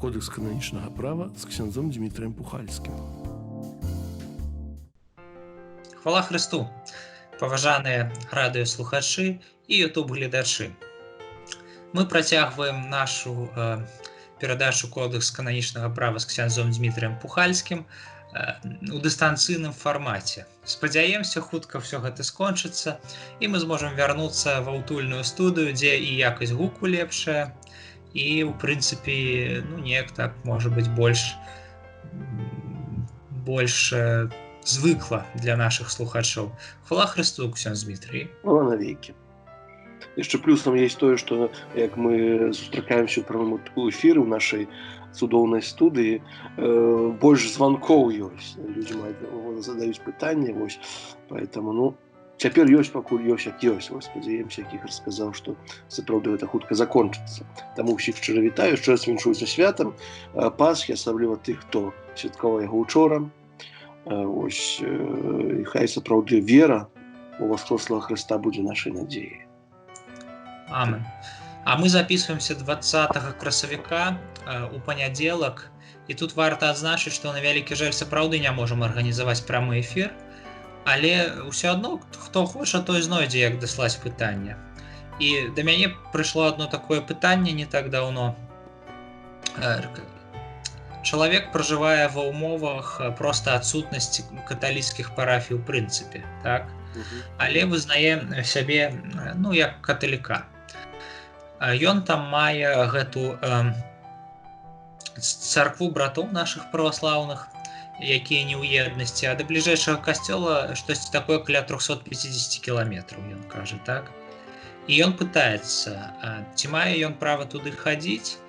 Кодекс кананічнага права з ксяндзом Дмітрыем Пухальскім. Хвала Христу, паважаныя радыёслухачы і ютуб-гледачы. Мы працягваем нашу перадачу Кодекс кананічнага права з ксяндзом Дмітрыем Пухальскім у дыстанцыйным фармаце. Спадзяемся, хутка ўсё гэта скончыцца, і мы зможам вярнуцца ва ўтульную студыю, дзе і якасць гуку лепшая, і, ў прынцыпе, неяк так, можа быць, больш звыкла для наших слухачоў. Хвала Христу, ксяндз Дмітрый. Хвала навеки. Яшчэ плюсам есть тое, што як мы сустракаемся ў прамым эфіры ў нашай цудоўнай студыі, больш званкоў ёсць. Людзі задаюць пытанні, вось, поэтому, цяпер ёсць, пакуль ёсць, як ёсць. Вось, спадзяемся, як Ігор сказаў, што сапраўды гэта хутка закончыцца. Таму ўсіх шчыра вітаю, яшчэ раз віншую са святам Пасхі, асабліва тых, хто святкаваў яго ўчора. Вось, і хай сапраўды вера у воскреслого Христа будзе нашай надзеяй. Амен. А мы записываемся 20 красавіка у панядзелак, і тут варта адзначыць, што на вялікі жаль сапраўды не можам арганізаваць прамы эфір, але ўсё адно, хто хоча, той знойдзе, як даслаць пытанне. І да мяне прыйшло одно такое пытанне не так даўно. Чалавек пражывае ва ўмовах проста адсутнасці каталіцкіх парафій у прынцыпе, так? Але вызнае сябе, як каталіка. Ён там мае гэту царкву братоў нашых праваслаўных, якія не ў еднасці, а да бліжэйшага касцёла штосьці такое каля 350 кіламетраў, ён кажа, так? І ён пытаецца, ці мае ён права туды хадзіць,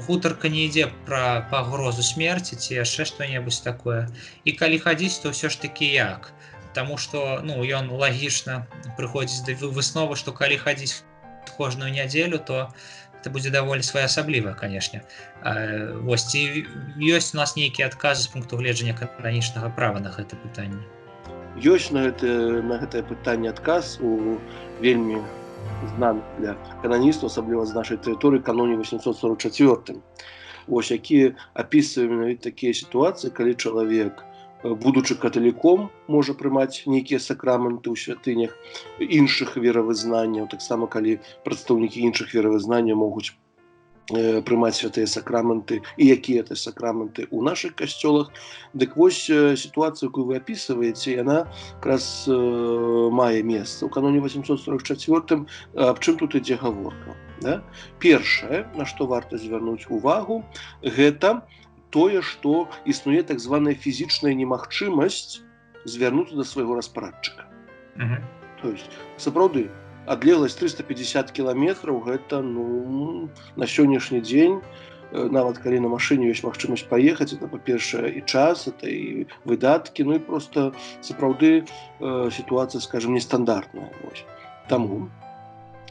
гутарка не ідзе пра пагрозу смерці ці яшчэ што-небудзь такое. І калі хадзіць, то ўсё ж такі як? Таму што, ён лагічна прыходзіць да высновы, што калі хадзіць кожную нядзелю, то это будзе даволі своеасабліва, канешне. Вось, ці ёсць у нас нейкія адказы з пункту гледжання кананічнага права на гэта пытанне? Ёсць на гэтае пытанне адказ у вельмі знаны для кананістаў, асабліва з нашай тэрыторыі, каноне 844. Вось, які апісвае менавіта такія сітуацыі, калі чалавек, будучы каталіком, можа прымаць нейкія сакраменты ў святынях іншых веравызнанняў, таксама калі прадстаўнікі іншых веравызнанняў могуць прымаць святыя сакраменты і якія это сакраменты ў нашых касцёлах. Дык вось сітуацыя, якую вы апісваеце, яна якраз мае месца. У каноне 844 аб чым тут ідзе гаворка? Першае, на што варта звярнуць увагу, гэта тое, што існуе так званая фізічная немагчымасць звярнуцца да свайго распарадчыка. То есть, сапраўды, адлегласць 350 кіламетраў, гэта, на сённяшні дзень, нават калі на машыне ёсць магчымасць паехаць, это, па-першае, і час, это і выдаткі, і проста, сапраўды, сітуацыя, скажем, нестандартная. Таму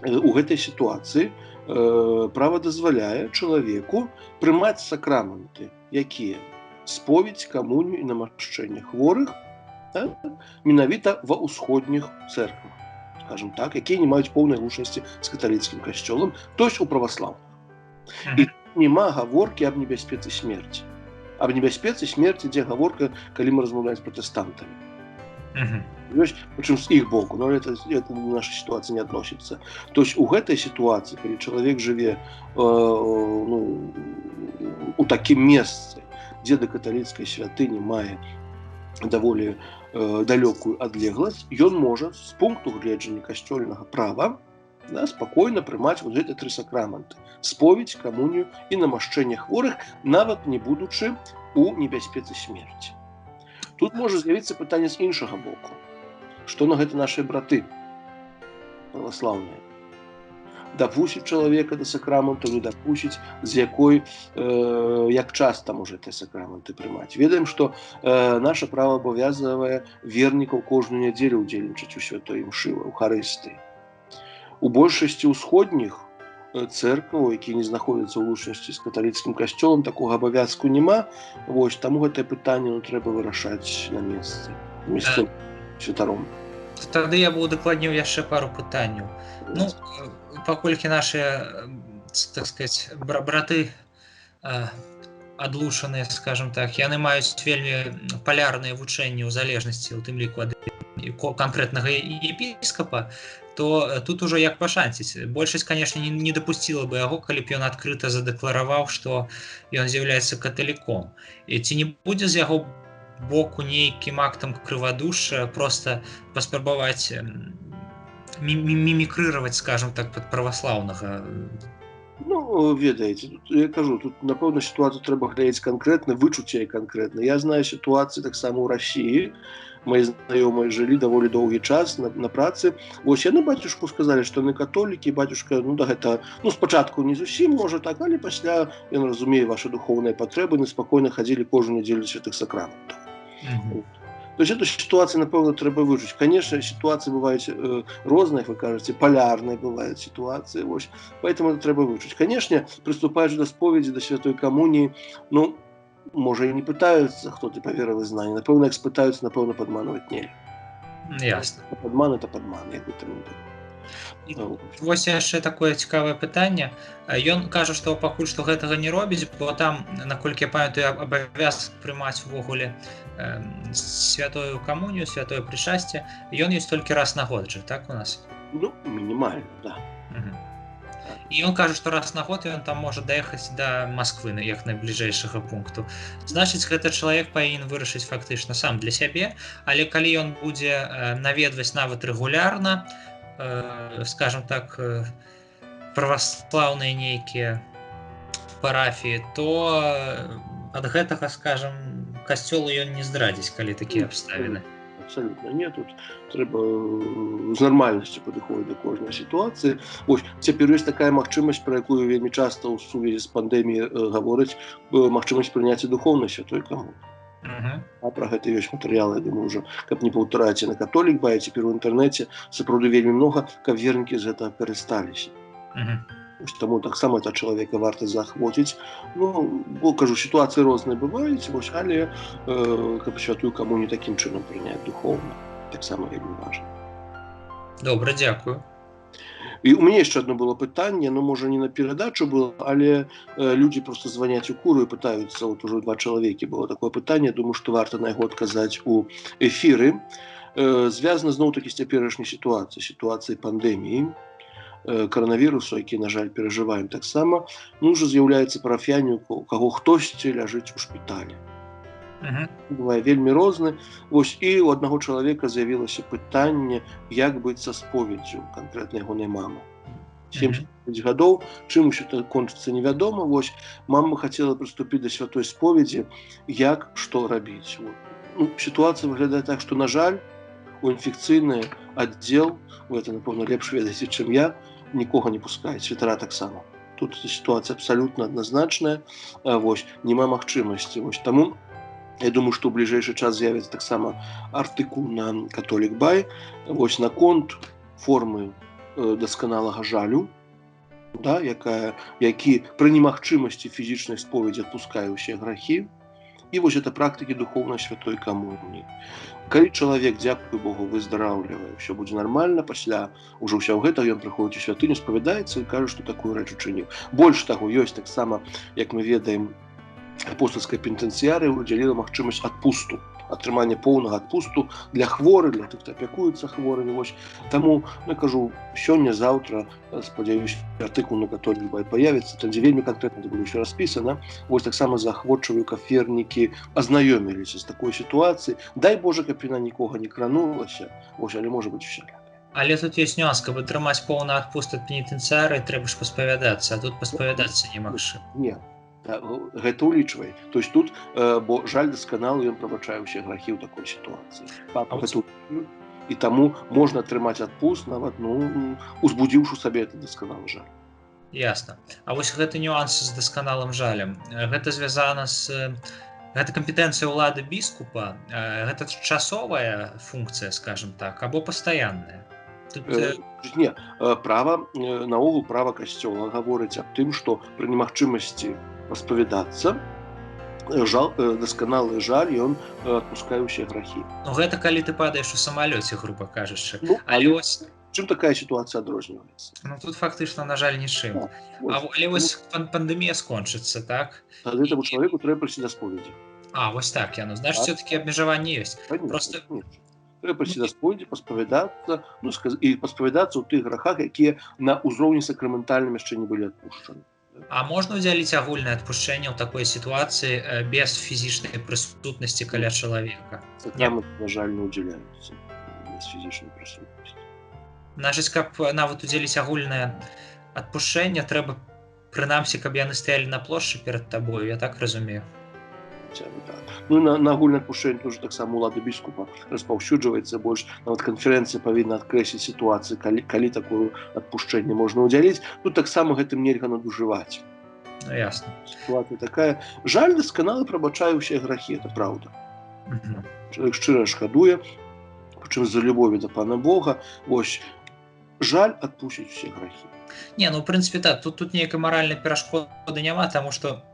у гэтай сітуацыі права дазваляе чалавеку прымаць сакраменты, якія споведь, камунію і намашчэнне хворых, менавіта ва ўсходніх цэрквах, скажем так, якія не маюць поўнай глушнасці з каталіцкім касцёлам, то есть у праваслаўных. І няма гаворкі аб небяспецы смерці. Аб небяспецы смерці ідзе гаворка, калі мы размаўляем з пратэстантамі. Ёсць, прычым з іх боку, но это до нашай сітуацыі не адносіцца. То есть у гэтай сітуацыі, калі чалавек жыве у такім месцы, дзе да каталіцкай святыні мае даволі далёкую адлегласць, ён можа з пункту гледжання касцёльнага права спакойна прымаць вот гэтыя 3 сакраменты: споведь, камунію і намашчэнне хворых, нават не будучы у небяспецы смерці. Тут можа з'явіцца пытанне з іншага боку. Што на гэта нашыя браты праваслаўныя? Дапусціць чалавека да сакраментаў, не дапусціць, з якой, як часта можа гэтыя сакраменты прымаць. Ведаем, што наша права абавязвае вернікаў кожную нядзелю ўдзельнічаць у святой імшы, у Эўхарыстыі. У большасці ўсходніх цэркваў, якія не знаходзяцца ў лучнасці з каталіцкім касцёлам, такога абавязку няма. Вось, таму гэтае пытанне трэба вырашаць на месцы, месцовым святаром. Тады я бы удакладніў яшчэ пару пытанняў. Паколькі нашыя, так сказаць, браты адлучаныя, скажем так, яны маюць вельмі палярныя вучэнні ў залежнасці, у тым ліку ад канкрэтнага епіскапа, то тут ужо як пашанціць. Большасць, конечно, не дапусціла бы яго, калі б ён адкрыта задэклараваў, што ён з'яўляецца каталіком. І ці не будзе з яго боку нейкім актам крывадушша просто паспрабаваць мімікрыраваць, скажем так, пад праваслаўнага? Ну, ведаеце, я кажу, тут, напэўна, сітуацыю трэба глядзець канкрэтна, вычуць яе канкрэтна. Я знаю сітуацыі таксама ў Расіі. Мои знаёмыя жылі даволі доўгі час на працы. Вось яны бацюшку сказалі, што яны католікі, бацюшка, ну, да гэта, ну, спачатку не зусім, можа, так, але пасля ён разумее вашы духоўныя патрэбы, яны спакойна хадзілі кожную нядзелю святых сакраментаў. То есть эту ситуацию, напэўна, трэба вывучыць. Конечно, ситуации бывают розныя, вы кажаце, полярные бывают ситуации. Вось. Поэтому это трэба вывучыць. Конечно, приступаешь до споведи, до святой коммунии, ну, можа, и не пытаются, кто ты поверил знание. Напэўна, их пытаются, напэўна, падманваць нельга. Ясно. Падман — это падман, як бы там не было. Вось яшчэ такое цікавае пытанне. Ён кажа, што пакуль што гэтага не робіць, бо там, наколькі я памятаю, абавязак прымаць увогуле святую камунію, святое прышасце, ён ёсць толькі раз на год жа, так у нас? Ну, мінімальна, да. І ён кажа, што раз на год ён там можа даехаць да Масквы, як найбліжэйшага пункту. Значыць, гэты чалавек павінен вырашыць фактычна сам для сябе, але калі ён будзе наведваць нават рэгулярна, скажем так, праваслаўныя нейкія парафіі, то ад гэтага, скажем, касцёлу ён не здрадзіць, калі такія абставіны. Абсолютно нет. Тут трэба з нармальнасцю падыходзіць да кожнай сітуацыі. Вось, цяпер ёсць такая магчымасць, пра якую вельмі часта ў сувязі з пандэміяй гавораць, магчымасць прыняцця духоўнай святой камуні. А пра гэта ёсць матэрыялы, я думаю, ўжо, каб не паўтараць на католік бай, цяпер у інтэрнэце сапраўды вельмі многа, каб вернікі з гэтага карысталіся. Таму таксама это чалавека варта заахвоціць. Ну, бо, кажу, сітуацыі розныя бываюць, вось, але каб святую камунію такім чынам прыняць духоўна, таксама вельмі важна. Добра, дзякую. І у мяне яшчэ одно было пытанне, ну, можа, не на перадачу было, але людзі просто званяць у куру і пытаюцца, вот ужо 2 чалавекі было такое пытанне, думаю, што варта на яго адказаць у эфіры. Звязана зноў-такі з цяперашняй сітуацыяй пандэміі, коронавірусу, які, на жаль, перажываем таксама, ну, ўжо з'яўляецца парафіяне, у каго хтосьці ляжыць у шпіталі. Бывае вельмі розны. Вось, і у аднаго чалавека з'явілася пытанне, як быць са споведдзю канкрэтна ягонай мамы. 70 гадоў, чым усё это кончыцца невядома. Вось, мама хацела прыступіць да святой споведзі, як што рабіць. Ну, сітуацыя выглядае так, што, на жаль, у інфекцыйны аддзел, гэта, напэўна, лепш ведаеце, чым я, нікога не пускаюць, святара таксама. Тут сітуацыя абсалютна адназначная, вось, няма магчымасці. Вось, таму я думаю, што ў бліжэйшы час з'явіцца таксама артыкул на Католік Бай, вось, наконт формы дасканалага жалю, да, які пры немагчымасці фізічнай споведзі адпускае ўсе грахі, і вось гэта практыкі духоўнай святой камуніі. Калі чалавек, дзякуй Богу, выздараўлівае, ўсё будзе нармальна, пасля ўжо ўсяго гэтага ён прыходзіць у святыню, спавядаецца і кажа, што такую рэч учыніў. Больш таго, ёсць таксама, як мы ведаем, апостальская пенітэнцыярыя удзяліла магчымасць адпусту, атрымання поўнага адпусту для хворых, для тых, хто апякуецца хворымі. Вось, таму, я кажу, сёння-заўтра, спадзяюсь, артыкул на Католік Бай паявіцца, там, дзе вельмі канкрэтна будзе ўсё распісана. Вось, таксама заахвочваю, каб вернікі азнаёміліся з такой сітуацыяй. Дай Божа, каб яна нікога не кранулася, вось, але можа быць усяляка. Але тут ёсць нюанс, каб атрымаць поўны адпуст ад пенітэнцыярыі, трэба ж паспавядацца, а тут паспавядацца немагчыма. Не. Гэта ўлічвай. То есть тут, бо жаль дасканалы, ён прабачае ўсе грахі ў такой сітуацыі. І таму можна атрымаць адпуст, нават, ну, узбудзіўшы сабе это дасканалы жаль. Ясна. А вось гэты нюанс з дасканалым жалем, гэта звязана з... Гэта кампетэнцыя ўлады біскупа, гэта часовая функцыя, скажем так, або пастаянная? Не, наогул права касцёла гаворыць аб тым, што пры немагчымасці паспавядацца, дасканалы жаль, ён адпускае ўсе грахі. Ну, гэта калі ты падаеш у самалёце, груба кажучы. Ну, але Чым такая сітуацыя адрозніваецца? Ну тут фактычна, на жаль, нічым. Так, вось. Але вось пандэмія скончыцца, так? Тады этому чалавеку трэба прыйсці да споведзі. Вось так яно. Значыць, Так. все-таки абмежаванні ёсць. Конечно, Просто конечно. Трэба прыйсці да споведзі, паспавядацца, і паспавядацца ў тых грахах, якія на ўзроўні сакраментальным яшчэ не былі адпушчаны. можна ўдзяліць агульнае адпушчэнне ў такой сітуацыі без фізічнай прысутнасці каля чалавека? Сакрамент, на жаль, не ўдзяляюцца без фізічнай прысутнасці. Значыць, каб нават удзеліць агульнае адпушчэнне, трэба прынамсі, каб яны стаялі на плошчы перад табою, я так разумею. Так. Ну і на агульнае адпушчэнне тоже таксама улады біскупа распаўсюджваецца больш. Нават канферэнцыя павінна адкрэсліць сітуацыю, калі такое адпушчэнне можна ўдзяліць. Тут таксама гэтым нельга надужываць. Ну, ясна. Сітуацыя такая. Жаль дасканалы прабачае ўсе грахі, это праўда. Чалавек шчыра шкадуе, прычым з-за любові да Пана Бога. Вось, жаль адпусціць усе грахі. Не, ну, в прынцыпе, так, тут нейкай маральнай перашкоды няма, таму што,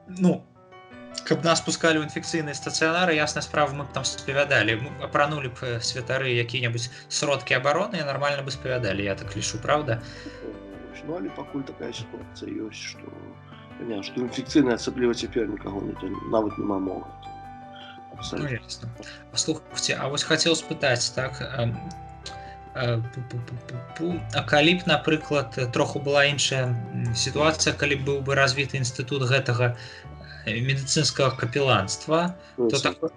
каб нас пускалі ў інфекцыйныя стацыянары, ясная справа, мы б там спавядалі. Мы апранулі б святары якія-небудзь сродкі абароны і нармальна бы спавядалі, я так лічу, правда? Ну, але пакуль такая сітуацыя ёсць, што інфекцыйная, асабліва цяпер, нікаго нават няма мовы. Ну, ясна. Слухайце, а вось хацеў спытаць, так, а калі б, напрыклад, троху была іншая сітуацыя, калі б быў бы развіты інстытут гэтага медыцынскага капеланства, то такое...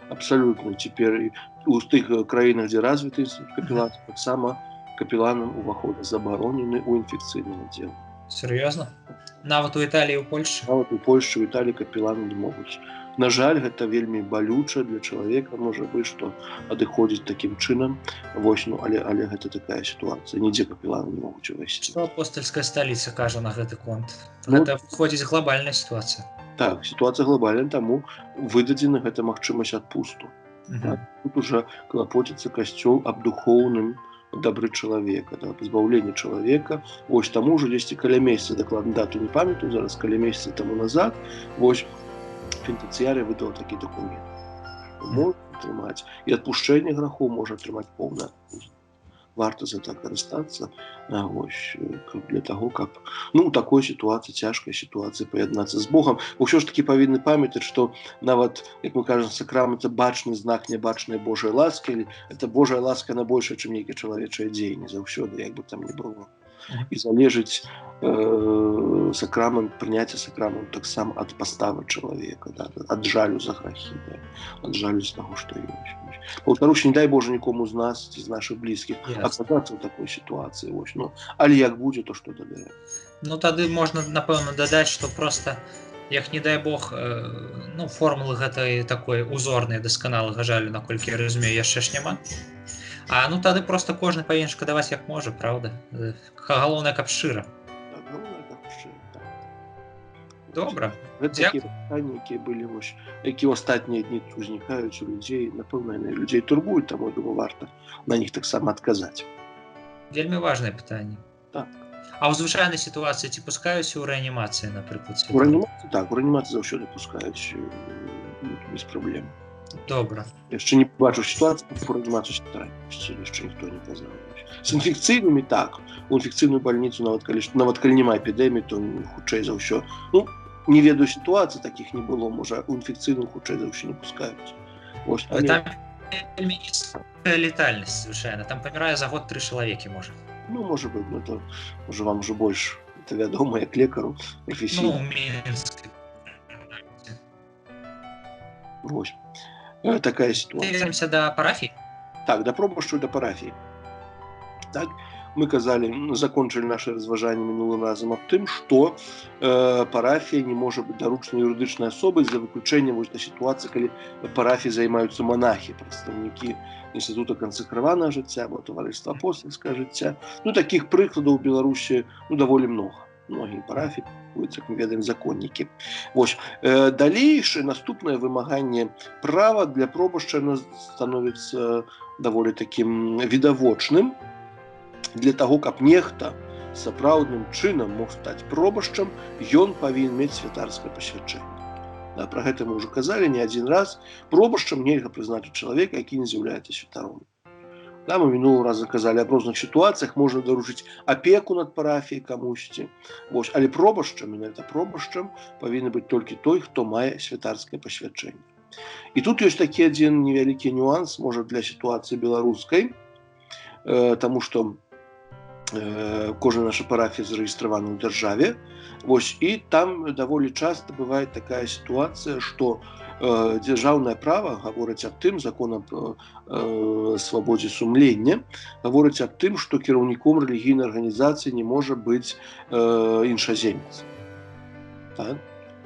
Абсалютна. Цяпер у тых краінах, дзе развіты інстытут капеланства, таксама капеланам уваход забаронены ў інфекцыйны аддзел. Сур'ёзна? Нават у Італіі, у Польшчы? Нават у Польшчы, у Італіі капеланы не могуць. На жаль, гэта вельмі балюча для чалавека, можа быць, што адыходзіць такім чынам. Вось, але гэта такая сітуацыя. Нідзе капеланы не могуць увайсці. Што апостальская сталіца кажа на гэты конт? Гэта входзіць глобальная сітуацыя. Так, сітуацыя глобальная, таму выдадзена гэта магчымасць адпусту. Тут уже клапоціцца касцёл аб духоўным дабры чалавека, пазбаўленне чалавека. Вось таму ўжо дзесьці каля месяца, дакладна дату не памятаю, зараз каля месяца таму назад, вось пентыцыярыя выдала такі дакумент. Можна атрымаць і адпушчэнне грахоў, можна атрымаць поўны адпуст. Варта за так карыстацца, вось, для таго, каб у такой сітуацыі, цяжкай сітуацыі паяднацца з Богам. Усё ж такі павінны памятаць, што нават, як мы кажам, сакрамент — це бачны знак нябачнай Божай ласкі, это Божая ласка на большая, чым нейкае чалавечае дзеянне заўсёды, як бы там не было. І залежыць сакрамент, прыняцце сакраменту таксама ад паставы чалавека, ад жалю за грахі, ад жалю з таго, што ёсць. Паўтаруся, не дай Божа нікому з нас ці з нашых блізкіх аказацца ў такой сітуацыі. Але як будзе, то што дадаем? Ну, тады можна, напэўна, дадаць, што проста, як не дай Бог, формулы гэтай такой узорнай дасканалага жалю, наколькі я разумею, яшчэ ж няма. Тады проста кожны павінен шкадаваць як можа, правда? Галоўнае, каб шчыра. Так, галоўнае, каб шчыра, так. Добра. Гэта такія пытанні, якія былі, якія ў астатнія дні узнікаюць у людзей, напэўна, яны людзей турбуюць, таму, думаю, варта на них таксама адказаць. Вельмі важнае пытанне. Так. А ў звычайнай сітуацыі ці пускаюць у рэанімацыі, напрыклад? У рэанімацыі, так, у рэанімацыі заўсёды пускаюць без праблем. Добра. Яшчэ не бачу сітуацыю, у рэанімацыю яшчэ ніхто не казаў. З інфекцыйнымі, так, у інфекцыйную бальніцу, нават калі няма эпідэміі, то хутчэй за ўсё. Не ведаю сітуацыі, такіх не было, можа, у інфекцыйную хутчэй за ўсё не пускаюць. Там вельмі нізкая летальнасць, звычайна. Там памірае за год 3 чалавекі, можа. Можа быць, это уже вам уже больш вядома, як лекару, прафесійна. Мінскай. Вось. Такая сітуацыя. Вернемся да парафіі? Так, да пробашчу да парафіі. Так, мы казалі, закончылі нашы разважанні мінулым разам аб тым, што парафія не можа быць даручнай юрыдычнай асобай за выключэннем да сітуацыі, калі парафіі займаюцца монахі, прадстаўнікі інстытута кансакраванага жыцця або таварыства апостальскага жыцця. Такіх прыкладаў у Беларусі даволі многа. Многія парафіі, як мы ведаем, законнікі. Вось, далейшае наступнае вымаганне права для пробашча становіцца даволі такім відавочным. Для таго, каб нехта сапраўдным чынам мог стаць пробашчам, ён павінен мець святарскае пасвячэнне. Пра гэта мы ўжо казалі не адзін раз. Пробашчам нельга прызначыць чалавека, які не з'яўляецца святаром. Да, мы мінулы раз заказалі аб розных сітуацыях можна даручыць апеку над парафіяй камусьці. Вось, але пробашчам, менавіта пробашчам павінен быць толькі той, хто мае святарскае пасвячэнне. І тут ёсць такі адзін невялікі нюанс, можа, для сітуацыі беларускай, таму што кожная наша парафія зарэгістравана ў дзяржаве. Вось, і там даволі часта бывае такая сітуацыя, што дзяржаўнае права гаворыць аб тым, закон аб свабодзе сумлення гаворыць аб тым, што кіраўніком рэлігійнай арганізацыі не можа быць іншаземец. Так?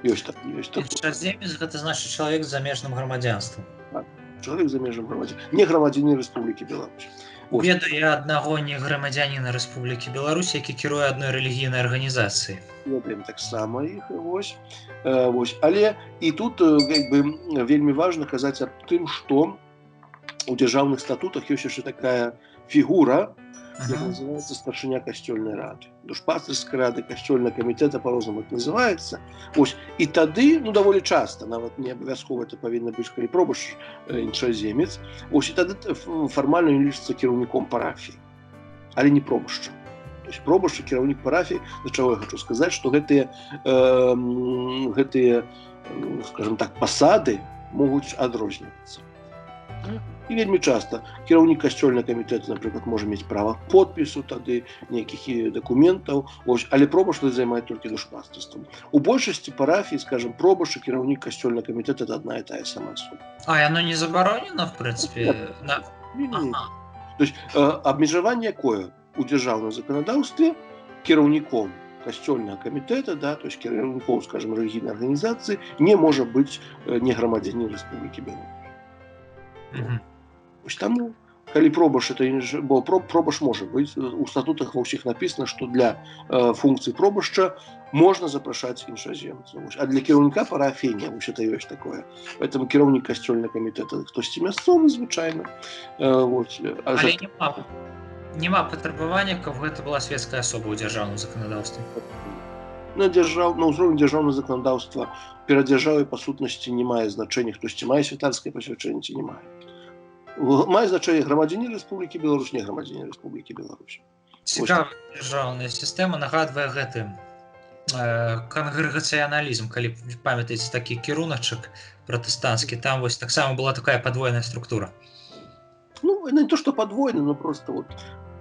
Ёсць так. Іншаземец — гэта значыць чалавек з замежным грамадзянствам. Так. Чалавек з замежным грамадзянствам. Не грамадзянін Рэспублікі Беларусь. Ведаю я аднаго не грамадзяніна Рэспублікі Беларусь, які кіруе адной рэлігійнай арганізацыяй. Ведаем таксама іх. Вось. Але і тут вельмі важна казаць аб тым, што у дзяржаўных статутах ёсць яшчэ такая фігура, як называецца старшыня касцёльнай рады. Душпастырскай рады, касцёльнага камітэта, па-рознаму это называецца. Вось. І тады, даволі часта, нават не абавязкова это павінна быць, калі пробашч іншаземец, вось, і тады фармальна ён лічыцца кіраўніком парафіі, але не пробашчам. То есть пробашч і кіраўнік парафіі, да чаго я хачу сказаць, што гэтыя, скажем так, пасады могуць адрознівацца. І вельмі часта кіраўнік касцёльнага камітэта, напрыклад, можа мець права подпісу тады нейкіх дакументаў, але пробашч займае толькі душпастырствам. У большасці парафій, скажем, пробашч і кіраўнік касцёльнага камітэта — это адна і тая сама асоба. А яно не забаронена, в прынцыпе? То есть абмежаванне якое у дзяржаўным заканадаўстве кіраўніком касцёльнага камітэта, да, то есть кіраўніком, скажем, рэлігійнай арганізацыі не можа быць не грамадзянін Рэспублікі Беларусь. Таму, калі пробашч, бо пробашч можа быць, у статутах ва ўсіх напісана, што для функцый пробашча можна запрашаць іншаземцаў. А для кіраўніка парафіі не, вось это ёсць такое. Поэтому кіраўнік касцёльнага камітэта хтосьці мясцовы звычайна. Але няма патрабавання, каб гэта была светская асоба ў дзяржаўным заканадаўстве. На ўзроўні дзяржаўнага заканадаўства перад дзяржавай па сутнасці не мае значэння, хтосьці мае святарскае пасвячэнне ці не мае. Мае значэнне грамадзянін Рэспублікі Беларусь, не грамадзянін Рэспублікі Беларусь. Цікавая дзяржаўная сістэма нагадвае гэты кангрэгацыяналізм, калі памятаеце такі кіруначак пратэстанцкі, там вось таксама была такая падвойная структура. Не то, што падвойна, но просто вот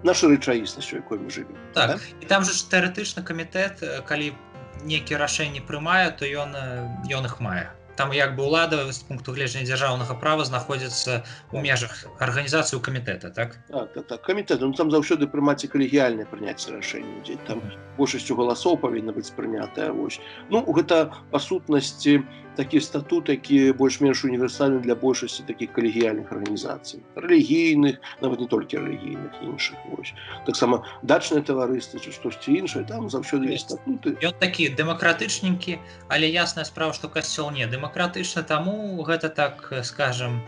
наша рэчаіснасць, у якой мы жывем. Так, і там жа тэарэтычна камітэт, калі нейкія рашэнні прымае, то ён іх мае. Там як бы ўлада з пункту гледжання дзяржаўнага права знаходзіцца ў межах арганізацыі камітэта, так? Так, камітэт, там заўсёды прымаце калегіяльнае прыняцце рашэння, дзе там большасцю галасоў павінна быць прынятая. Гэта па сутнасці такі статут, які больш-менш універсальны для большасці такіх калегіяльных арганізацый. Рэлігійных, нават не толькі рэлігійных, іншых. Таксама дачныя таварыствы ці штосьці іншае, там заўсёды ёсць статуты. Ён такі дэмакратычненькі, але ясная справа, што касцёл не дэмакратычны, таму гэта, так скажам,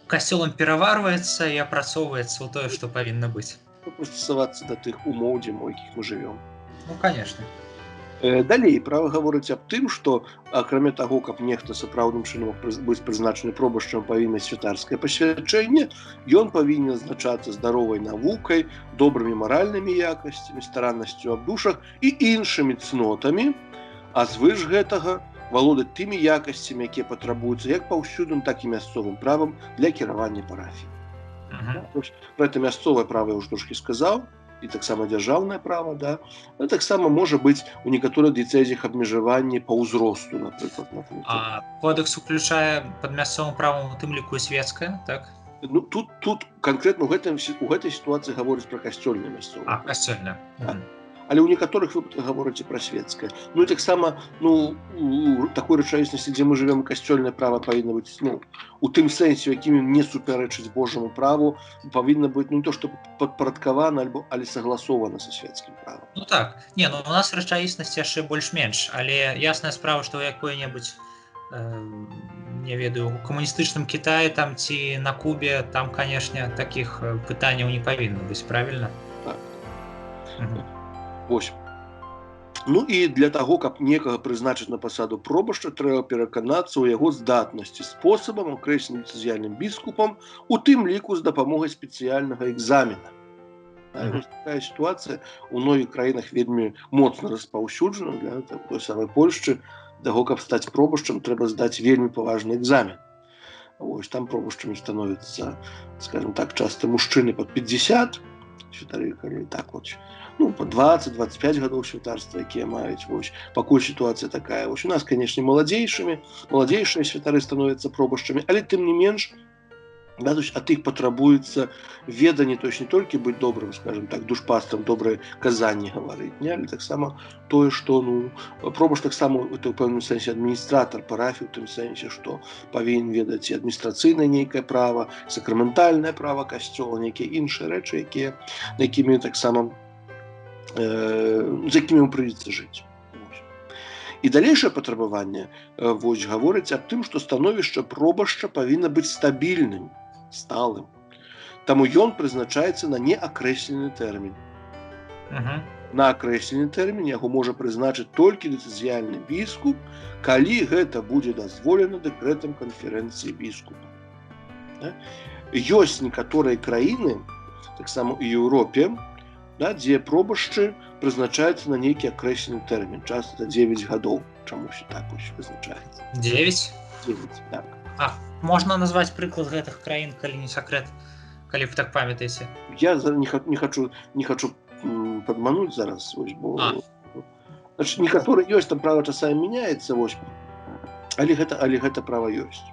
касцёлам пераварваецца і апрацоўваецца ў тое, што павінна быць. Прыстасавацца да тых умоў, дзе у якіх мы жывём. Канешне. Далей права гаворыць аб тым, што акрамя таго, каб нехта сапраўдным чынам быць прызначаны пробашчам, павінна святарскае пасвячэнне, ён павінен адзначацца здаровай навукай, добрымі маральнымі якасцямі, стараннасцю аб душах і іншымі цнотамі, а звыш гэтага валодаць тымі якасцямі, якія патрабуюцца як паўсюдным, так і мясцовым правам для кіравання парафіяй. Пра гэта мясцовае права я ўжо трошкі сказаў, і таксама дзяржаўнае права, да. Таксама можа быць у некаторых дыяцэзіях абмежаванне па ўзросту, напрыклад. А кодекс уключае пад мясцовым правам у тым ліку і светскае, так? Тут канкрэтна у гэтай сітуацыі гаворыць пра касцёльнае мясцовае. Касцёльнае. Але ў некаторых выпадках гаворыць і пра светскае. І таксама у такой рэчаіснасці, дзе мы жывем, касцёльнае права павінна быць у тым сэнсе, у якім не супярэчыць Божаму праву, павінна быць не то, што падпарадкавана, але сагласована са светскім правам. Так. У нас рэчаіснасць яшчэ больш-менш, але ясная справа, што ў якой-небудзь, не ведаю, у камуністычным Кітаі там ці на Кубе, там, канешне, такіх пытанняў не павінна быць, правільна? Так. Вось. Ну і для таго, каб некага прызначыць на пасаду пробашча, трэба пераканацца ў яго здатнасці спосабам, акрэсленым ліцэнзіяльным біскупам, у тым ліку з дапамогай спецыяльнага экзамена. Вось такая сітуацыя ў многіх краінах вельмі моцна распаўсюджана. Для той самай Польшчы, для таго, каб стаць пробашчам, трэба здаць вельмі паважны экзамен. Вось там пробашчамі становяцца, скажем так, часта мужчыны пад 50, святары, калі так вось, ну, по 20-25 гадоў святарства, якія маюць. Вось, пакуль сітуацыя такая. Вось у нас, канешне, маладзейшыя святары становяцца пробашчамі, але тым не менш, да, то есть ад іх патрабуецца веданне, то есть не толькі быць добрым, скажем так, душпастрам, добрае казанне гаварыць, не, але таксама тое, што, ну, пробашч таксама у пэўным сэнсе адміністратар парафіі, у тым сэнсе, што павінен ведаць і адміністрацыйнае нейкае права, сакраментальнае права касцёла, нейкія іншыя рэчы, якія, на якімі таксама з якімі прыйдзецца жыць. І далейшае патрабаванне вось гаворыць аб тым, што становішча пробашча павінна быць стабільным, сталым. Таму ён прызначаецца на неакрэслены тэрмін. На акрэслены тэрмін яго можа прызначыць толькі ліцэнзіяльны біскуп, калі гэта будзе дазволена дэкрэтам канферэнцыі біскупа. Ёсць некаторыя краіны, таксама ў Еўропе, да, дзе пробашчы прызначаюцца на нейкі акрэслены тэрмін. Часта это 9 гадоў. Чамусь так вось вызначаецца. 9? 9, так. Можна назваць прыклад гэтых краін, калі не сакрэт, калі вы так памятаеце? Я не хачу падмануць зараз, вось, бо значит, некаторыя ёсць, там права часамі мяняецца, вось, але гэта права ёсць.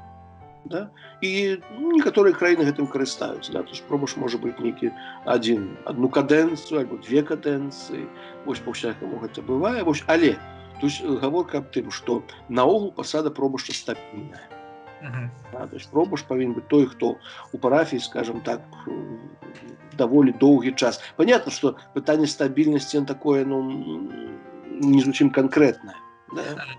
Да? І некаторыя краіны гэтым карыстаюцца, да? То есть пробашч можа быць нейкі адну кадэнцыю альбо 2 кадэнцыі, вось па-всякаму гэта бывае, вось, але то есть гаворка аб тым, што наогул пасада пробашча стабільная. Да? То есть пробашч павінен быць той, хто у парафіі, скажем так, даволі доўгі час. Понятно, што пытанне стабільнасці такое, ну, не зусім канкрэтнае. Да?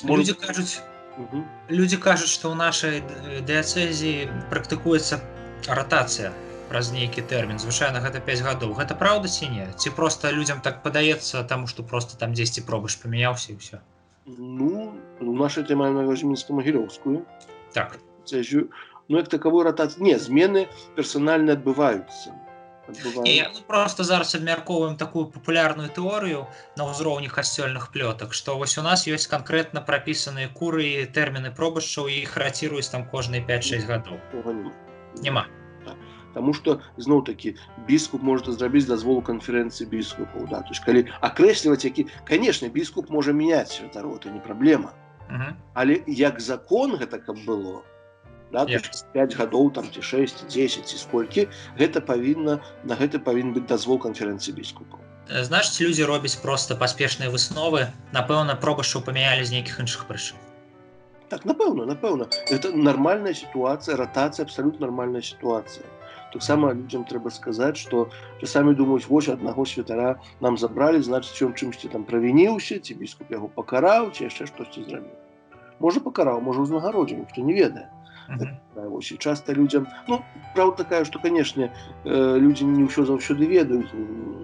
Людзі кажуць, што ў нашай дыяцэзіі практыкуецца ратацыя праз нейкі тэрмін. Звычайна гэта 5 гадоў. Гэта праўда ці не? Ці проста людзям так падаецца, таму што проста там дзесьці пробашч памяняўся і ўсё? Ну, у нашай тэмай на Мінска-Магілёўскую. Так. Ну, як такавой ратацыі. Не, змены персанальна адбываюцца. Просто зараз абмяркоўваем такую папулярную тэорыю на ўзроўні касцёльных плётак, што вось у нас ёсць канкрэтна прапісаныя курыі тэрміны пробашчаў і іх ратируюць там кожныя 5-6 гадоў. Няма. Таму што, зноў-такі, біскуп можа зрабіць дазволу канферэнцыі біскупаў. Да? То есть, калі акрэсліваць які... Канешне, біскуп можа мяняць святароў, это не праблема. Але як закон гэта каб было, да, 5 гадоў, там, ці 6, ці 10, ці сколькі, на гэта павінен быць дазвол канферэнцыі біскупаў. Значыць, людзі робяць проста паспешныя высновы. Напэўна, пробашчаў памянялі з нейкіх іншых прычын. Так, напэўна. Это нармальная сітуацыя, ратацыя, абсалютна нармальная сітуацыя. Таксама людзям трэба сказаць, што часамі думаюць, вось аднаго святара нам забралі, значыць, ён чымсьці там правініўся, ці біскуп яго пакараў, ці яшчэ штосьці зрабіў. Можа пакараў, можа ўзнагародзіў, ніхто не ведае. Вось, і часта людзям, ну, правда такая, што, канешне, людзі не ўсё заўсёды ведаюць,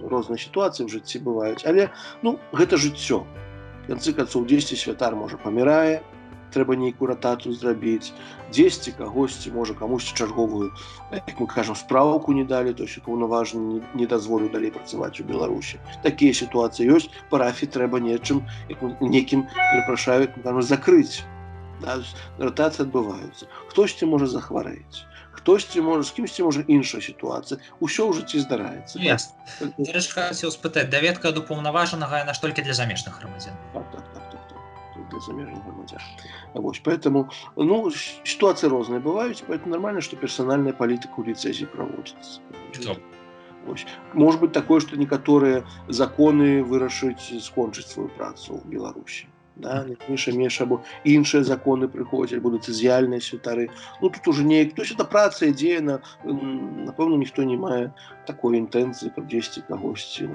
розныя сітуацыі ў жыцці бываюць, але, ну, гэта жыццё. В канцы канцоў, дзесьці святар, можа, памірае, трэба нейкую ратацыю зрабіць, дзесьці кагосьці, можа, камусьці чарговую, як мы кажам, справку не далі, то есть паўнаважны не дазволіў далей працаваць у Беларусі. Такія сітуацыі ёсць, парафіі трэба некім, перапрашаю, закрыць. Да, ратацыі адбываюцца. Хтосьці можа захварэць, хтосьці можа, з кімсьці можа іншая сітуацыя. Усё ў жыцці здараецца. Ясна. Я хацеў спытаць, даведка ад упаўнаважанага яна ж толькі для замежных грамадзян. Так. Для замежных грамадзян. Вось, поэтому, ну, сітуацыі розныя бываюць, поэтому нормально, што персанальная палітыка ў ліцэзіі праводзіцца. Можа быць такое, што некаторыя законы вырашыць скончыць сваю працу ў Беларусі. Да, менш або іншыя законы прыходзяць, або ліцэнзіяльныя святары. Ну, тут уже неяк, то есть это праца ідзе, напэўна, ніхто не мае такой інтэнцыі, каб дзесьці кагосьці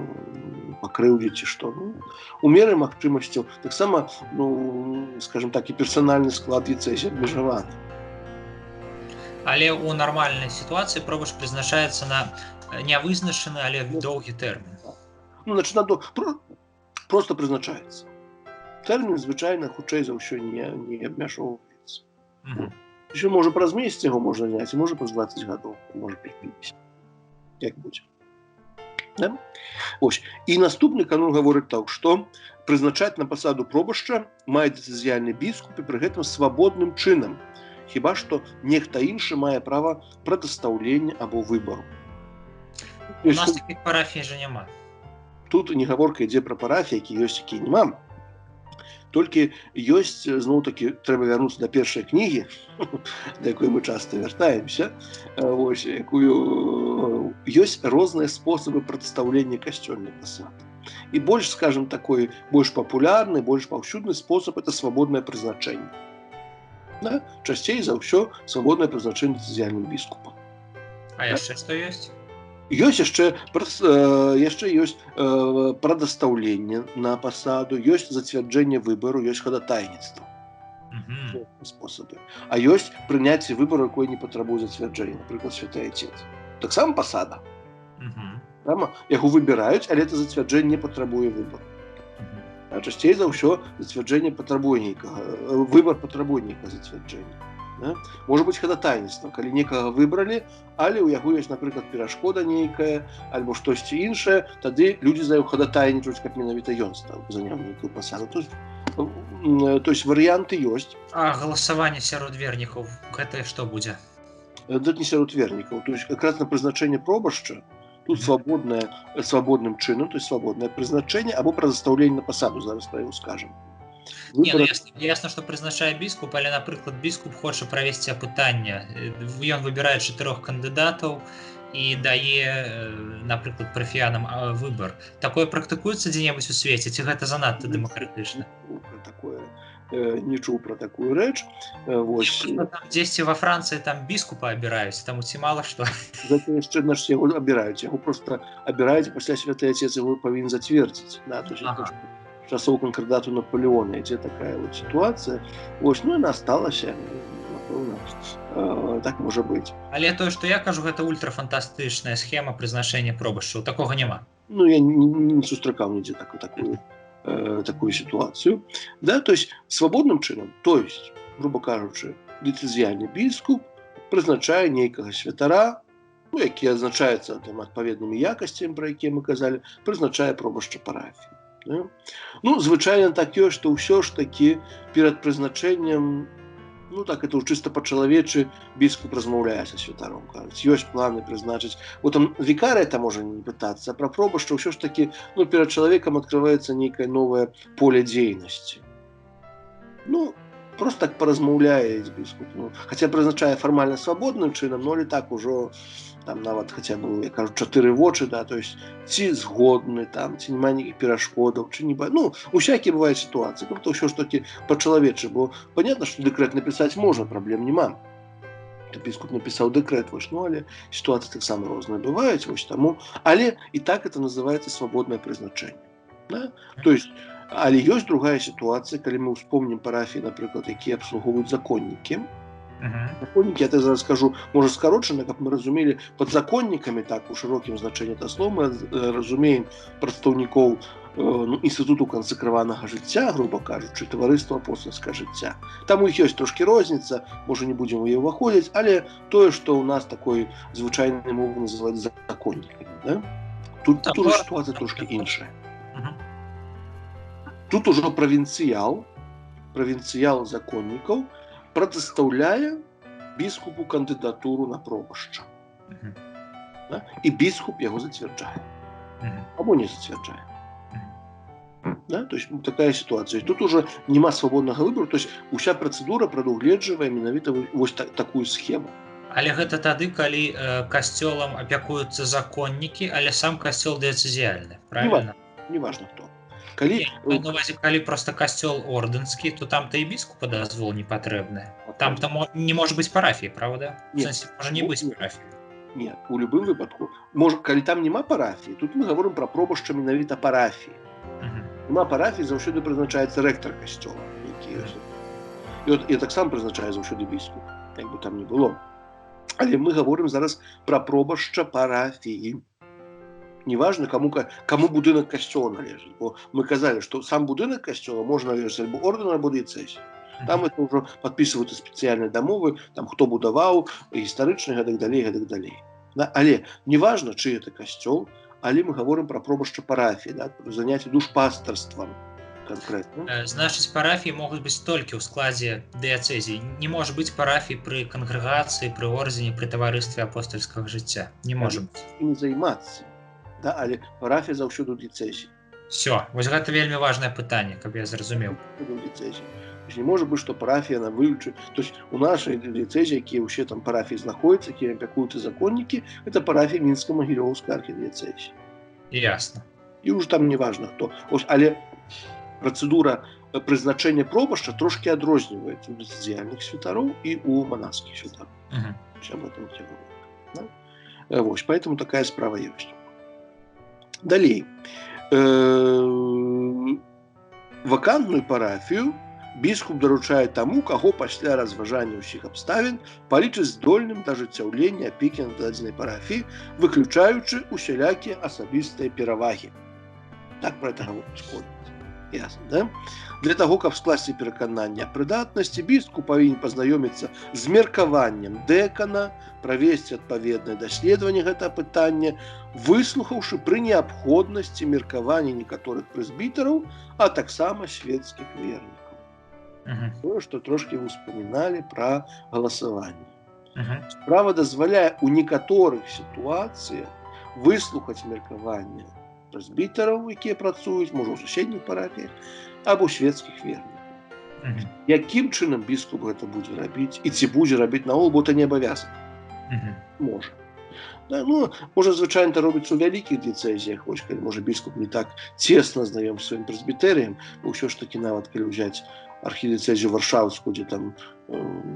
пакрыўдзіць ці што. Ну, у меры магчымасцяў. Таксама, ну, скажем так, і персанальны склад ліцэзіі абмежаваны. Але ў нармальнай сітуацыі пробашч прызначаецца на нявызначаны, але доўгі тэрмін. Ну, значит, просто прызначаецца. Тэрмін звычайна хутчэй за ўсё не абмяжоўваецца. Еще можа праз месяц яго можна зняць, можа праз 20 гадоў, можа праз 50. Як будзе. Да? Ось. І наступны канон гаворыць так, што прызначаць на пасаду пробашча мае дэцызіяльны біскуп і пры гэтым свабодным чынам. Хіба што нехта іншы мае права прадастаўлення або выбару. У нас таких парафій же няма. Тут не гаворка ідзе пра парафіі, які ёсць, які няма. Толькі ёсць, зноў-такі, трэба вярнуцца да першай кнігі, да якой мы часта вяртаемся, ось, ёсць розныя спосабы прадстаўлення касцёльнай пасады. І больш, скажем, такой, больш папулярны, больш паўсюдны спосаб – это свабоднае прызначэнне. Да? Часцей за ўсё свабоднае прызначэнне дэцызіяльным біскупам. А яшчэ што ёсць? Ёсць яшчэ ёсць прадастаўленне на пасаду, ёсць зацвярджэнне выбару, ёсць хадатайніцтва. Спосабы. А ёсць прыняцце выбару, якое не патрабуе зацвярджэння, напрыклад, Святы Отец. Таксама пасада. Яго выбіраюць, але это зацвярджэнне не патрабуе выбару. А часцей за ўсё зацвярджэнне патрабуе нейкага, выбар патрабуе нейкага зацвярджэння. Да? Можа быць хадатайніцтва, калі некага выбралі, але ў яго ёсць, напрыклад, перашкода нейкая, альбо штосьці іншае, тады людзі за яго хадатайнічаюць, каб менавіта ён стаў заняў нейкую пасаду. То есть варыянты ёсць. А галасаванне сярод вернікаў, гэта што будзе? Гэта не сярод вернікаў. То есть якраз на прызначэнне пробашча тут свабодным чынам, то есть свабоднае прызначэнне або прадастаўленне на пасаду, зараз пра яго скажам. Не, ну ясна, што прызначае біскуп, але, напрыклад, біскуп хоча правесці апытанне. Ён выбірае 4 кандыдатаў і дае, напрыклад, парафіянам выбар. Такое практыкуецца дзе-небудзь у свеце, ці гэта занадта дэмакратычна? Не чуў пра такую рэч. Дзесьці ва Францыі там біскупа абіраюць, таму ці мала што. Гэта яшчэ яго абіраюць. Яго проста абіраюць, пасля Святы Отец яго павінен зацвердзіць. Часоў канкардату Наполеона ідзе такая сітуацыя. Ну, яна сталася, напэўна, так можа быць. Але тое, што я кажу, гэта ультрафантастычная схема прызначэння пробашчаў. Такога няма. Ну, я не сустракаў нідзе такую сітуацыю. Да, то есть свабодным чынам, то есть, грубо кажучы, дэцызіяльны біскуп прызначае нейкага святара, які адзначаецца адпаведнымі якасцямі, пра якія мы казалі, прызначае пробашча парафіі. Ну, звычайна так ёсць, што ўсё ж такі перад прызначэннем, ну так это чыста па-чалавечы, біскуп размаўляе са святаром, кажуць, ёсць планы прызначыць. Там вікарыя там можа не пытацца, а пра пробашча ўсё ж такі, ну, перад чалавекам адкрываецца нейкае новае поле дзейнасці. Ну, просто так паразмаўляе біскуп. Хаця прызначае фармальна свабодным чынам, але так ужо там нават хаця бы, я кажу, 4 вочы, да, то есть ці згодны там, ці няма нейкіх перашкодаў, ці не бай. Ну, усякія бываюць сітуацыі, то ўсё ж такі па-чалавечы, бо понятно, што дэкрэт напісаць можна, праблем няма. Біскуп напісаў дэкрэт, але сітуацыі таксама розныя бываюць, таму, але і так это называецца свабоднае прызначэнне. Да? То есть, але ёсць другая сітуацыя, калі мы ўспомнім парафіі, напрыклад, якія абслугоўваюць законнікі. Законнікі, я зараз скажу, можа скарочана, каб мы разумелі, пад законнікамі, так, у шырокім значэнні гэта слова, мы разумеем прадстаўнікоў інстытуту кансакраванага жыцця, грубо кажучы, таварыства апостальскага жыцця. Там у іх ёсць трошкі розніца, можа не будзем у яе ўваходзіць, але тое, што ў нас такой звычайнай мовы называюць законнікамі. Да? Тут ужо сітуацыя трошкі іншая. Тут ужо правінцыял законнікаў прадастаўляе біскупу кандыдатуру на пробашча. Да? І біскуп яго зацвярджае. Або не зацвярджае. Да? То есть такая ситуация. Тут уже нема свободного выбора, то есть уся процедура прадугледжвае менавіта вось такую схему. Але гэта тады, калі касцёлам апякуюцца законнікі, але сам касцёл дэцызіяльны, правильно? Неважно хто. Калі просто касцёл ордэнскі, то там-то і біскупа дазвол не патрэбны. Там-то не можа быць парафіі, правда? Можа не быць парафіі. Нет, у любым выпадку. Калі там няма парафіі, тут мы гаворым пра пробашча менавіта парафіі. Нема парафіі, заўсёды прызначаецца рэктар касцёла. І таксама прызначае заўсёды біскуп, як бы там не было. Але мы гаворым зараз пра пробашча парафіі. неважно, кому будынак касцёла належыць. Бо мы казалі, што сам будынак касцёла можа належаць альбо ордэну, альбо дыяцэзіі. Там это ўжо падпісваюцца спецыяльныя дамовы, там хто будаваў, гістарычны гэтак далей. Да? Але неважна, чый это касцёл, але мы гаворым пра пробашча парафіі, да? Пра заняцце душпастарствам канкрэтна. Значыць, парафіі могуць быць толькі ў складзе дыяцэзіі. Не можа быць парафій пры кангрэгацыі, пры ордзене, пры таварыстве апостальскага жыцця. Не можа быць. І не займацца. Да? Але парафія заўсёды ў дыяцэзіі. Всё, вось гэта вельмі важнае пытанне, каб я зразумеў. Не можа быць, што парафія на вылучы. То есть у нашай дыяцэзіі, якія ўсе там парафіі знаходзяцца, якія апякуюцца законнікі, это парафія Мінска-Магілёўскай архідыяцэзіі. Ясна. І ўжо там не важна хто. Ось, але працэдура прызначэння пробашча трошкі адрозніваецца ў дыцэзіяльных святароў і ў манаскіх святароў. Об этом я говорю. Да? Вось, поэтому такая справа ёсць. Далей. Вакантную парафію біскуп даручае таму, каго пасля разважання ўсіх абставін палічыць здольным да ажыццяўлення апекі над дадзенай парафіі, выключаючы усялякія асабістыя перавагі. Так пра гэта гаворыць Кодекс. Ясна, да? Для таго, каб скласці перакананне аб прыдатнасці, біскуп павінен пазнаёміцца з меркаваннем дэкана, правесці адпаведнае даследаванне гэтага пытання, выслухаўшы пры неабходнасці меркаванне некаторых прэзбітараў, а таксама свецкіх вернікаў. Тое, што трошкі вы ўспаміналі пра галасаванне. Справа дазваляе ў некаторых сітуацыях выслухаць меркаванне прэзбітараў, якія працуюць, можа, у суседніх парафіях, або свецкіх вернікаў. Якім чынам біскуп гэта будзе рабіць і ці будзе рабіць наогул, бо это не абавязак. Можа. Да, ну, можа, звычайна это робіцца ў вялікіх дыяцэзіях, вось, калі, можа, біскуп не так цесна знаём з сваім прэзбітэрыем, бо ўсё ж такі нават, калі ўзяць архідыяцэзію варшаўскую, дзе там,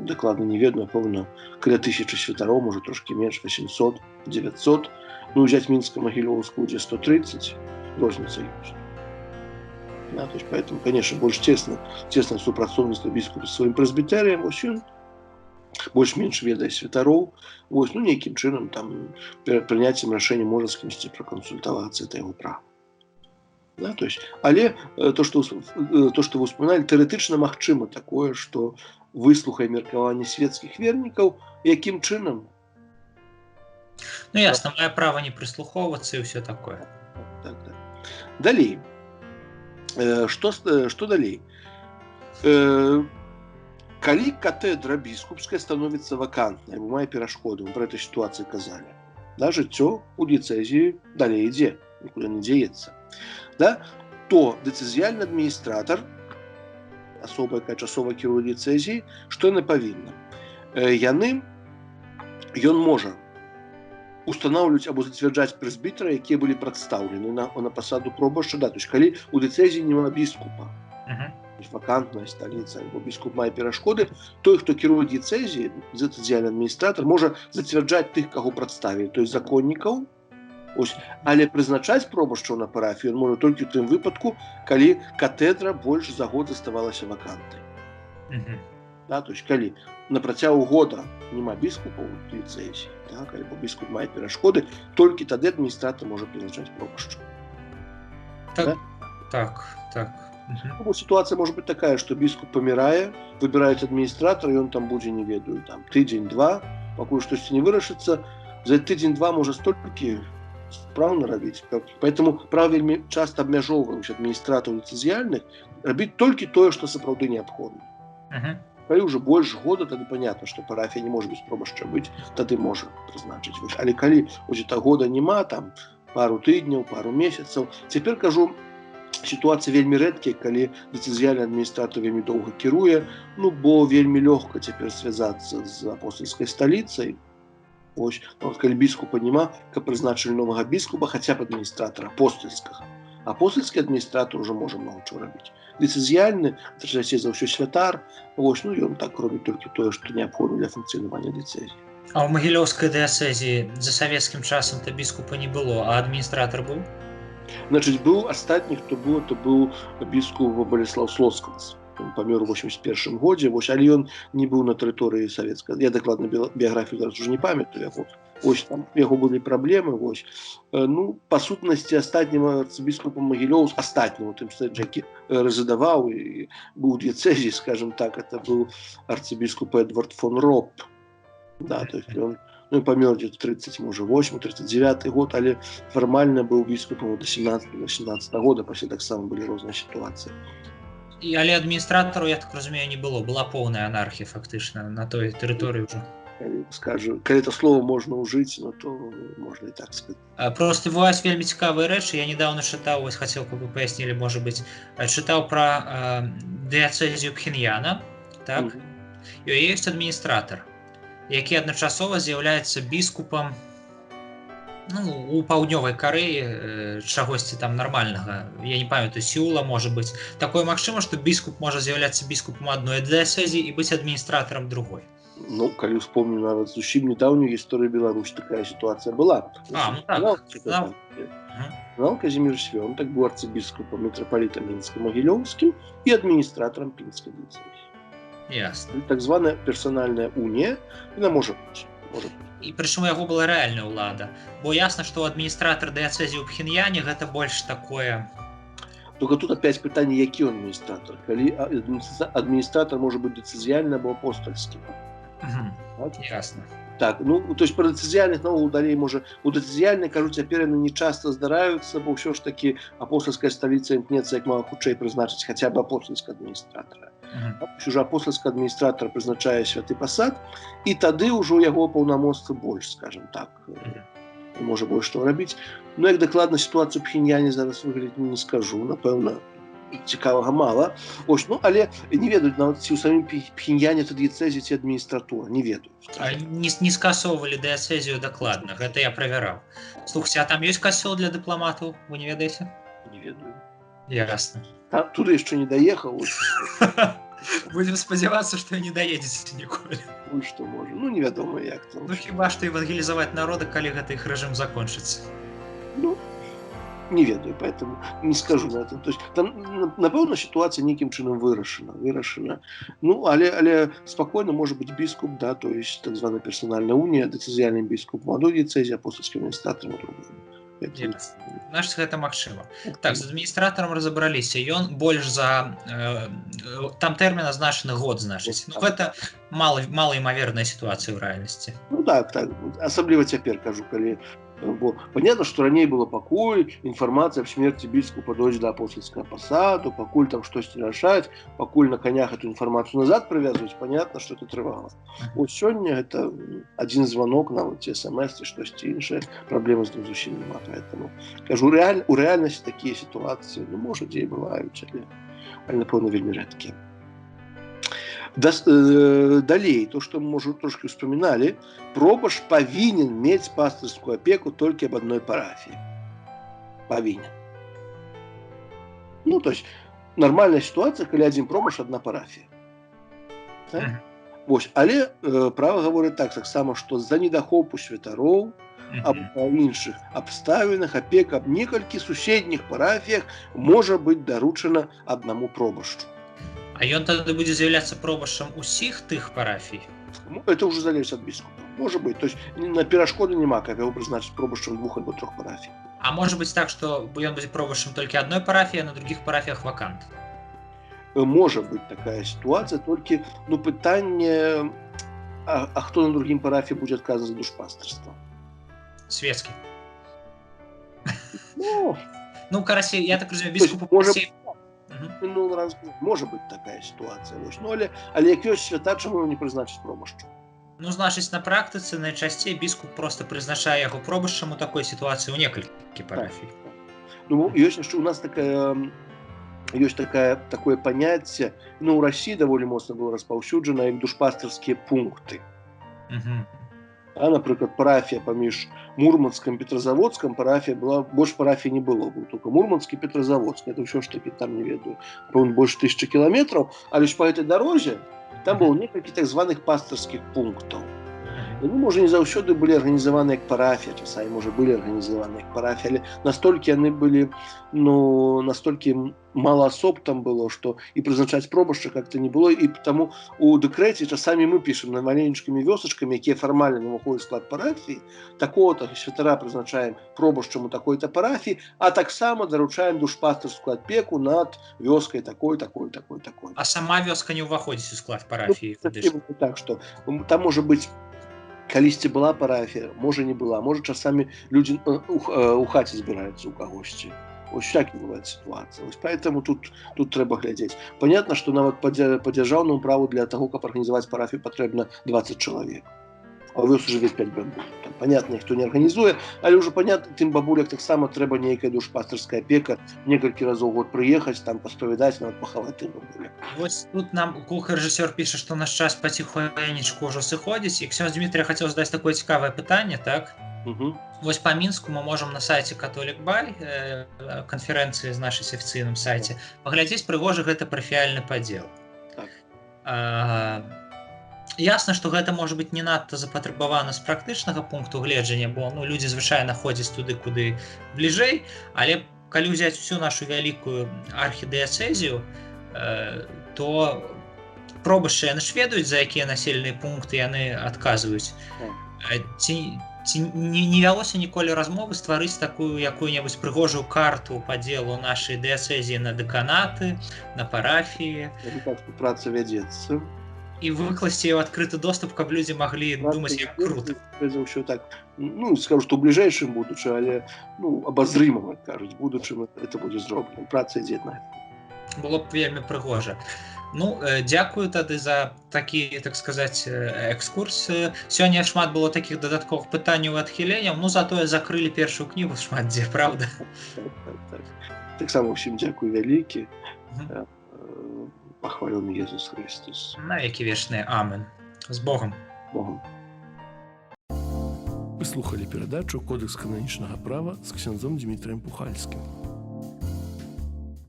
дакладна не ведаю, напэўна, каля 1000 святароў, можа, трошкі менш, 800, 900, ну, взять Минско-Могилевскую, где 130, розница есть. Да, то есть, поэтому, конечно, больше тесное супрацоўніцтва біскупа з сваім прэзбітэрыем, вось ён больш-менш ведае святароў, вось, ну, нейкім чынам там перад прыняццем рашэння можа з кімсьці пракансультавацца, это яго права. Да, то есть, але то, што вы ўспаміналі, тэарэтычна магчыма такое, што выслухае меркаванне свецкіх вернікаў, якім чынам? Ну, ясна, мае права не прыслухоўвацца і ўсё такое. Так. Далей. Што далей? Калі катедра біскупская становіцца вакантнай, мае перашкоды, мы пра этой сітуацыі казалі, да, жыццё у дыяцэзіі далей ідзе, нікуды не дзеецца, да, то дыцэзіяльны адміністратар, асоба, якая часова кіруе дыяцэзіяй, што яны павінны? Ён можа устанаўліваць або зацвярджаць прэзбітара, якія былі прадстаўлены на пасаду пробашча, да, то есть калі у дыяцэзіі няма біскупа, вакантная сталіца, або біскуп мае перашкоды, той, хто кіруе дыяцэзіяй, дыцэзіяльны адміністратар, можа зацвярджаць тых, каго прадставілі, то есть законнікаў, але прызначаць пробашчаў на парафію ён можа толькі ў тым выпадку, калі катедра больш за год заставалася вакантнай. Да, то есть калі на працягу года няма біскупа ў дыяцэзіі, так, альбо біскуп мае перашкоды, толькі тады адміністратар можа прызначаць пробашчаў. Так. Ситуация может быть такая, что бискуп помирает, выбирает администратора, и он там будет, не ведаю, там, тыдзень-два, покуль что-то не вырашится, за тыдзень-два может столько справ наробить. Поэтому прав вельмі часто абмяжоўваюць адміністратараў дыцэзіяльных рабіць толькі тое, што сапраўды неабходна. Калі ўжо больш года, тады понятно, што парафія не можа без пробашча быць, тады можа прызначыць. Але калі ўжо года няма, там пару тыдняў, пару месяцаў, цяпер кажу, сітуацыі вельмі рэдкія, калі дыцэзіяльны адміністратар вельмі доўга кіруе, ну бо вельмі лёгка цяпер звязацца з апостальскай сталіцай. Ось, калі біскупа няма, каб прызначылі новага біскупа, хаця б адміністратара апостальскага. Апостальскі адміністратар ўжо можа многа чого рабіць. Дыцэзіяльны, часцей за ўсё святар, ось, ну ён так робіць толькі тое, што неабходна для функцыянавання дыцэзіі. А ў Магілёўскай дыяцэзіі за савецкім часам то біскупа не было, а адміністратар быў? Значыць, быў астатні, хто быў, то быў біскуп Болеслаў Слоцкавец. ён памёр у 81 годзе, вось, але ён не быў на тэрыторыі савецкай. Я дакладна біяграфію зараз уже не памятаю яго. Вось там у яго былі праблемы, вось. Ну, па сутнасці астатнім арцыбіскупам Магілёўскім, астатнім у тым стадзе, які рэзідаваў і быў у дыяцэзіі, скажем так, это быў арцыбіскуп Эдвард фон Ропп. Да, то есть ён памёр где-то 38-39 год, але фармальна быў біскупам до 17-18 года, пасля таксама былі розныя сітуацыі. Але адміністратару, я так разумею, не было, была поўная анархія фактычна на той тэрыторыі ўжо. Скажу, калі это слово можна ўжыць, ну то можна і так сказаць. Просто бываюць вельмі цікавыя рэчы. Я недавно чытаў, вось хацеў, каб вы паяснілі, можа быць, чытаў пра дыяцэзію Пхеньяна, так? І ёсць адміністратар, які адначасова з'яўляецца біскупам, ну, у паўднёвай Карэі, чагосьці там нармальнага. Я не памятаю, Сеула, можа быць. Такое магчыма, што біскуп можа з'яўляцца біскупам адной дыяцэзіі і быць адміністратарам другой. Ну, калі ўспомню нават зусім недаўнюю гісторыю Беларусі, такая сітуацыя была. Ну так. Кардынал Казімір Свён так быў арцыбіскупам мітрапалітам Мінскім Магілёўскім і адміністратарам Пінскай дыяцэзіі. Ясна. Так званая персанальная унія, яна можа быць. І прычым у яго была рэальная ўлада, бо ясна, што адміністратар дыяцэзіі ў Пхеньяне гэта больш такое. Только тут опять пытанне, які ён адміністратар. Калі адміністратар можа быць дыцэзіяльны або апостальскі. Ясна. Так, ну, то есть пра дыцэзіяльных наогул далей можа, у дыцэзіяльнай, кажу, цяпер яны не часта здараюцца, бо ўсё ж такі апостальская сталіца імкнецца як мага хутчэй прызначыць хаця б апостальскага адміністратара. Уже апостальскі адміністратар прызначае святы пасад, і тады ўжо яго паўнамоцтвы больш, скажем так, можа больш што рабіць. Ну, як дакладна сітуацыю ў Пхеньяне зараз выглядаць не скажу, напэўна, цікавага мала. Ось, ну, але не ведаюць нават ці ў самім Пхеньяне то дыяцэзія ці адміністратура, не ведаюць. Не скасоўвалі дыяцэзію дакладна, гэта я правяраў. Слухайце, а там ёсць касцёл для дыпламатаў, вы не ведаеце? Не ведаю. Ясна. Туды яшчэ не даехаў. Будзем спадзявацца, што не даедзеце ніколі. Ну, што можа, ну, невядома як там. Ну, хіба што евангелізаваць народа, калі гэта іх рэжым закончыцца. Ну, не ведаю, поэтому не скажу на это. То есть там, напэўна, ситуация неким чынам вырашена. Ну, але спокойно может быть бискуп, да, то есть так званая персональная уния, дыцэзіяльны бискуп молодой дыцэзіі, апостольскім адміністратарам другому. Значит, гэта магчыма. Так, з адміністратарам разабраліся. Ён больш за... Там тэрмін азначаны год, значыць. Ну, гэта малаімаверная сітуацыя ў рэальнасці. Ну, так. Асабліва цяпер, кажу, калі... Бо понятно, что раней было пакуль інфармацыя аб смерці біскупа дойдзе да апостальскага пасаду, пакуль там штосьці рашаць, пакуль на канях эту інфармацыю назад прывязваюць, понятно, что это трывала. Вось сёння гэта адзін званок, нават ці смс, ці штосьці іншае, праблемы з тым зусім няма. Поэтому кажу, у рэальнасці такія сітуацыі, ну, можа, дзе і бываюць, але напэўна, вельмі рэдкія. Далей, то, что мы, может, трошки вспоминали, пробаш повинен мець пастырскую опеку только об одной парафии. Повинен. Ну, то есть, нормальная ситуация, когда один пробаш, одна парафия. Да? Вось. Але право говорит так само, что за недахопу святароў, аб іншых абставінах опека аб некалькі суседніх парафіях можа быць даручана аднаму пробашчу. А ён тады будзе з'яўляцца пробашчам усіх тых парафій? Это уже залежит от бискупа. Может быть. То есть на перашкоды няма, каб яго прызначыць пробашчам 2 альбо 3 парафій. А может быть так, что ён будзе пробашчам толькі адной парафіі, а на других парафіях вакант? Может быть такая ситуация, только пытанне, а кто на другим парафіі будзе адказваць за душпастырства? Светскі. Ну, карасей, я так разумею, біскупу Карасей... Может быть такая ситуация. Ну, але як ёсць свята, чаму не прызначыць пробашчу? Ну, значыць, на практыцы найчасцей біскуп просто прызначае яго пробашчам у такой сітуацыі ў некалькі парафій. Ну, ёсць яшчэ у нас такое паняцце, ну, у России даволі моцна было распаўсюджана, як душпастырскія пункты. Напрыклад, парафія паміж Мурманском и Петрозаводском, парафія была, больш парафій не было, быў только Мурманскі и Петрозаводскі, это ўсё ж таки там, не ведаю, по-моему, больше 1000 километров, але ж по этой дороге там было некалькі так званых пастырскіх пунктаў. Яны, можа, не заўсёды былі арганізаваны як парафія, часамі, можа, былі арганізаваны як парафія, але настолькі яны былі, ну, настолькі мала асоб там было, што і прызначаць пробашча как-то не было, і таму у дэкрэце часамі мы пішам на маленечкімі вёсачкамі, якія фармальна не ўходзяць у склад парафіі, такого-то святара прызначаем пробашчам у такой-то парафіі, а таксама даручаем душпастарскую апеку над вёскай такой. А сама вёска не ўваходзіць у склад парафіі? Ну, так, што там можа быць калісьці была парафія, можа не была, можа часамі людзі у хаце збіраюцца ў кагосьці. Вось всякие бывают ситуации. Поэтому тут трэба глядзець. Понятно, что нават по дзяржаўнаму праву для того, каб арганізаваць парафію, патрэбна 20 чалавек. А ў вёсцы жыве 5 бабуль. Там, понятно, ніхто не арганізуе, але ўжо понятно, тым бабулях таксама трэба нейкая душпастарская апека, некалькі разоў у год прыехаць, там паспавядаць, нават пахаваць тым бабулях. Вось тут нам гукарэжысёр піша, што наш час паціхонечку ўжо сыходзіць, і ксёндз Дмітрый хацеў задаць такое цікавае пытанне, так? Вось па Мінску мы можам на сайце Католік Бай, канферэнцыі з нашай афіцыйным сайце, паглядзець прыгожы гэта парафіяльны падзел. Ясна, што гэта можа быць не надта запатрабавана з практычнага пункту гледжання, бо людзі звычайна ходзяць туды, куды бліжэй, але калі ўзяць всю нашу вялікую архідыяцэзію, то пробашчы яны ж ведаюць, за якія населеныя пункты яны адказваюць. Ці не вялося ніколі размовы стварыць такую якую-небудзь прыгожую карту падзелу нашай дыяцэзіі на дэканаты, на парафіі? Праца вядзецца. І выкласці ў адкрыты доступ, каб людзі маглі думаць, як крута. Ўсё так, ну, скажу, што ў бліжэйшым будучы, але, ну, абазрымым, як кажуць, будучым это будзе зроблена. Праца ідзе на гэта. Было б вельмі прыгожа. Ну, дзякую тады за такі, так сказаць, экскурс. Сёння шмат было такіх дадатковых пытанняў і адхіленняў, ну, затое закрылі першую кнігу шмат дзе, правда? Так. Таксама ўсім дзякую вялікі. Пахвалёны Езус Христос. Навекі вечныя. Амен. З Богом. Богом. Вы слухали перадачу «Кодекс кананічнага права» з ксяндзом Дмітрыем Пухальскім.